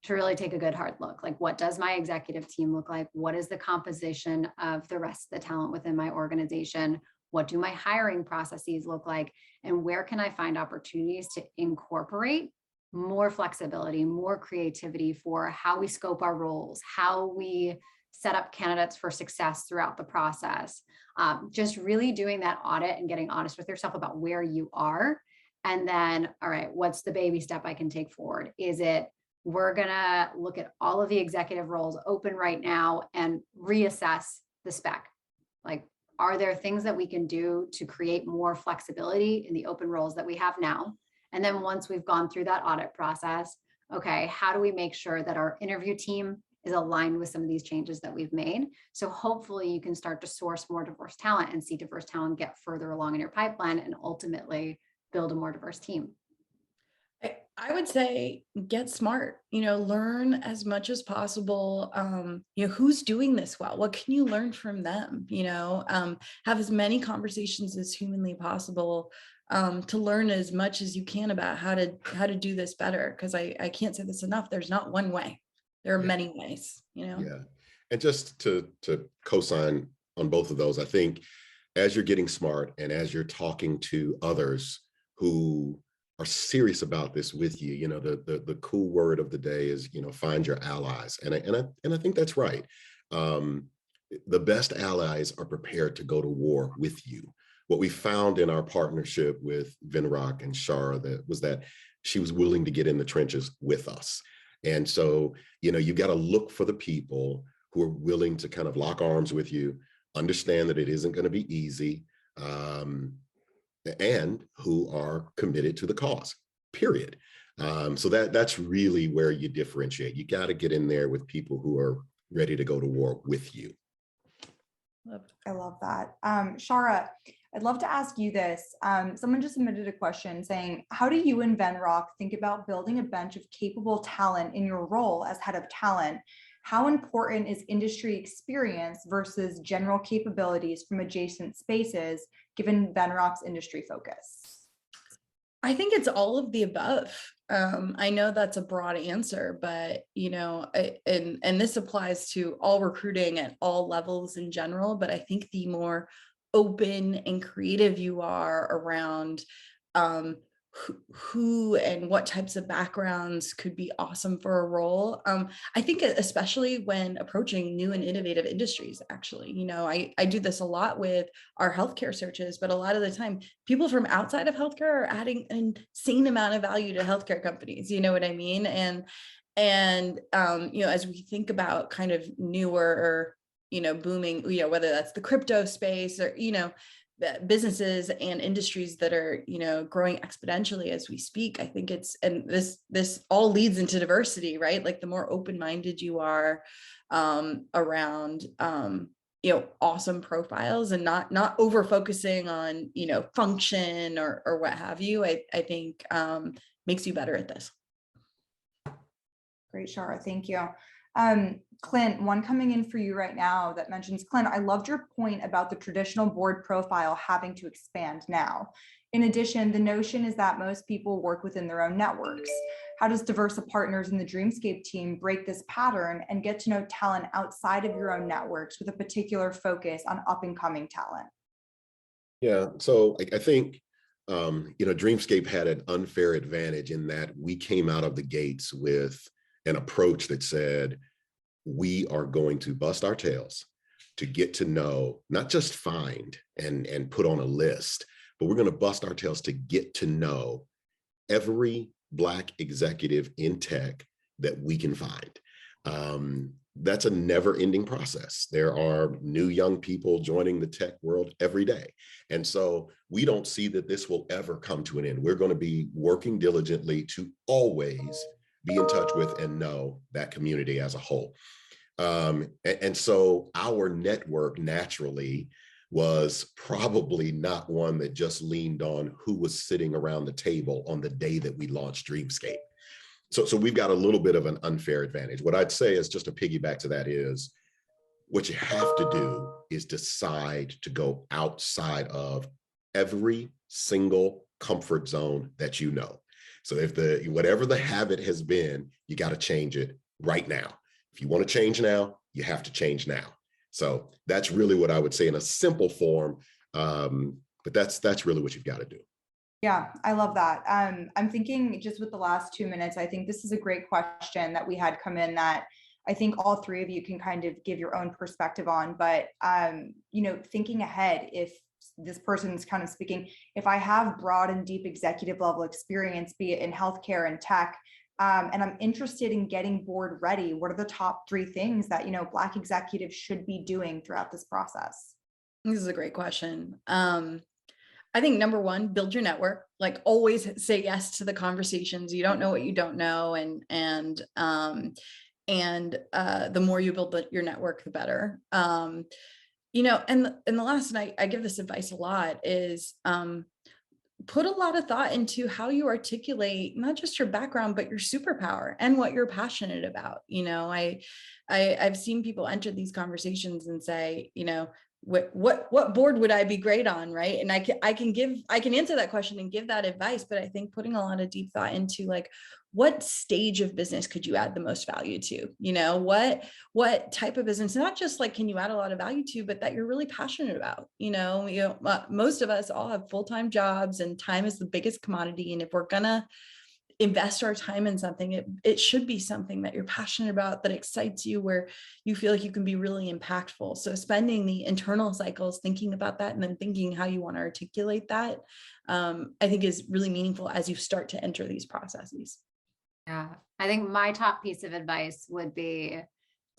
to really take a good hard look. Like, what does my executive team look like? What is the composition of the rest of the talent within my organization? What do my hiring processes look like? And where can I find opportunities to incorporate more flexibility, more creativity for how we scope our roles, how we set up candidates for success throughout the process. Just really doing that audit and getting honest with yourself about where you are. And then, all right, what's the baby step I can take forward? Is it, we're gonna look at all of the executive roles open right now and reassess the spec? Like, are there things that we can do to create more flexibility in the open roles that we have now? And then once we've gone through that audit process, okay, how do we make sure that our interview team is aligned with some of these changes that we've made? So hopefully you can start to source more diverse talent and see diverse talent get further along in your pipeline and ultimately build a more diverse team. I would say get smart, learn as much as possible. Who's doing this well? What can you learn from them? Have as many conversations as humanly possible to learn as much as you can about how to do this better. Because I can't say this enough. There's not one way. There are many ways, Yeah. And just to co-sign on both of those, I think as you're getting smart and as you're talking to others who are serious about this with you, the cool word of the day is, find your allies. And I think that's right. The best allies are prepared to go to war with you. What we found in our partnership with Venrock and Shara was that she was willing to get in the trenches with us. And so, you got to look for the people who are willing to kind of lock arms with you, understand that it isn't going to be easy, and who are committed to the cause, period. So that's really where you differentiate. You got to get in there with people who are ready to go to war with you. I love that. Shara, I'd love to ask you this. Someone just submitted a question saying, how do you and Venrock think about building a bench of capable talent in your role as head of talent? How important is industry experience versus general capabilities from adjacent spaces, given Venrock's industry focus? I think it's all of the above. I know that's a broad answer, but and this applies to all recruiting at all levels in general. But I think the more open and creative you are around who and what types of backgrounds could be awesome for a role. I think especially when approaching new and innovative industries, actually, I do this a lot with our healthcare searches, but a lot of the time people from outside of healthcare are adding an insane amount of value to healthcare companies. You know what I mean? And as we think about kind of newer or, booming, whether that's the crypto space or, businesses and industries that are, growing exponentially as we speak, I think and this all leads into diversity, right? Like the more open-minded you are around, awesome profiles and not over focusing on, function or what have you, I think makes you better at this. Great, Shara, thank you. Clint, one coming in for you right now that mentions, Clint, I loved your point about the traditional board profile having to expand now. In addition, the notion is that most people work within their own networks. How does Daversa Partners and the Dreamscape team break this pattern and get to know talent outside of your own networks with a particular focus on up and coming talent? Yeah, so I think, Dreamscape had an unfair advantage in that we came out of the gates with an approach that said, we are going to bust our tails to get to know, not just find and put on a list, but we're going to bust our tails to get to know every Black executive in tech that we can find. That's a never-ending process. There are new young people joining the tech world every day. And so we don't see that this will ever come to an end. We're going to be working diligently to always be in touch with and know that community as a whole. And so our network naturally was probably not one that just leaned on who was sitting around the table on the day that we launched Dreamscape. So we've got a little bit of an unfair advantage. What I'd say is, just to piggyback to that, is what you have to do is decide to go outside of every single comfort zone that you know. So if whatever the habit has been, you got to change it right now. If you want to change now, you have to change now. So that's really what I would say in a simple form. But that's really what you've got to do. Yeah, I love that. I'm thinking just with the last 2 minutes, I think this is a great question that we had come in that I think all three of you can kind of give your own perspective on. But, thinking ahead, if this person's kind of speaking, if I have broad and deep executive level experience, be it in healthcare and tech, and I'm interested in getting board ready, what are the top 3 things that, Black executives should be doing throughout this process? This is a great question. I think number 1, build your network. Like, always say yes to the conversations. You don't know what you don't know, and the more you build your network, the better. And the last night, I give this advice a lot, is put a lot of thought into how you articulate not just your background, but your superpower and what you're passionate about. I've seen people enter these conversations and say, what board would I be great on, right? And I can answer that question and give that advice, but I think putting a lot of deep thought into, like, what stage of business could you add the most value to? What type of business, not just like, can you add a lot of value to, but that you're really passionate about. Most of us all have full-time jobs, and time is the biggest commodity. And if we're gonna invest our time in something, it should be something that you're passionate about, that excites you, where you feel like you can be really impactful. So spending the internal cycles thinking about that, and then thinking how you want to articulate that, I think is really meaningful as you start to enter these processes. Yeah, I think my top piece of advice would be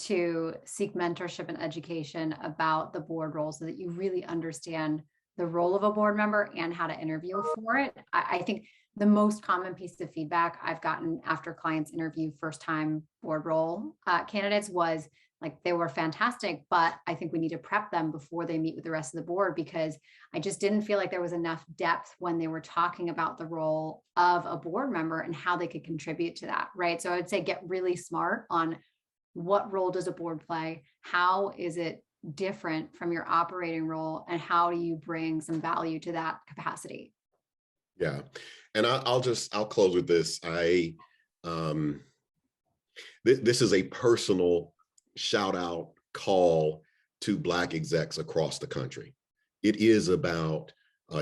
to seek mentorship and education about the board role, so that you really understand the role of a board member and how to interview for it. I think the most common piece of feedback I've gotten after clients interview first-time board role candidates was, like, they were fantastic, but I think we need to prep them before they meet with the rest of the board, because I just didn't feel like there was enough depth when they were talking about the role of a board member and how they could contribute to that, right? So I would say get really smart on what role does a board play? How is it different from your operating role? And how do you bring some value to that capacity? Yeah. And I'll close with this. This is a personal shout out call to Black execs across the country. It is about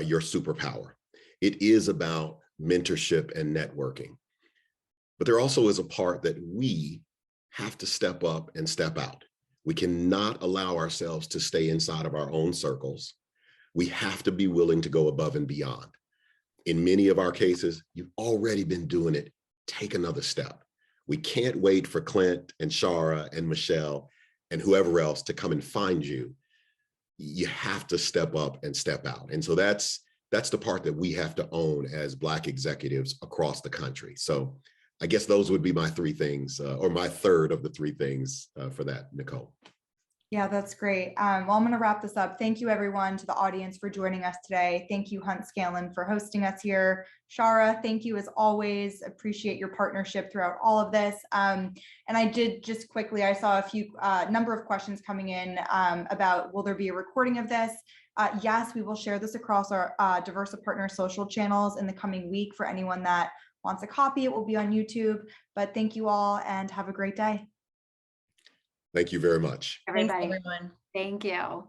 your superpower. It is about mentorship, and networking. But there also is a part that we have to step up and step out. We cannot allow ourselves to stay inside of our own circles. We have to be willing to go above and beyond. In many of our cases, you've already been doing it. Take another step. We can't wait for Clint and Shara and Michelle and whoever else to come and find you. You have to step up and step out. And so that's the part that we have to own as Black executives across the country. So I guess those would be my three things, or my third of the three things for that, Nicole. Yeah, that's great. Well, I'm going to wrap this up. Thank you, everyone, to the audience for joining us today. Thank you, Hunt Scanlon, for hosting us here. Shara, thank you as always. Appreciate your partnership throughout all of this. And I did just quickly, I saw a few number of questions coming in about, will there be a recording of this? Yes, we will share this across our Daversa Partners social channels in the coming week for anyone that wants a copy. It will be on YouTube. But thank you all and have a great day. Thank you very much. Everybody. Thanks, everyone. Thank you.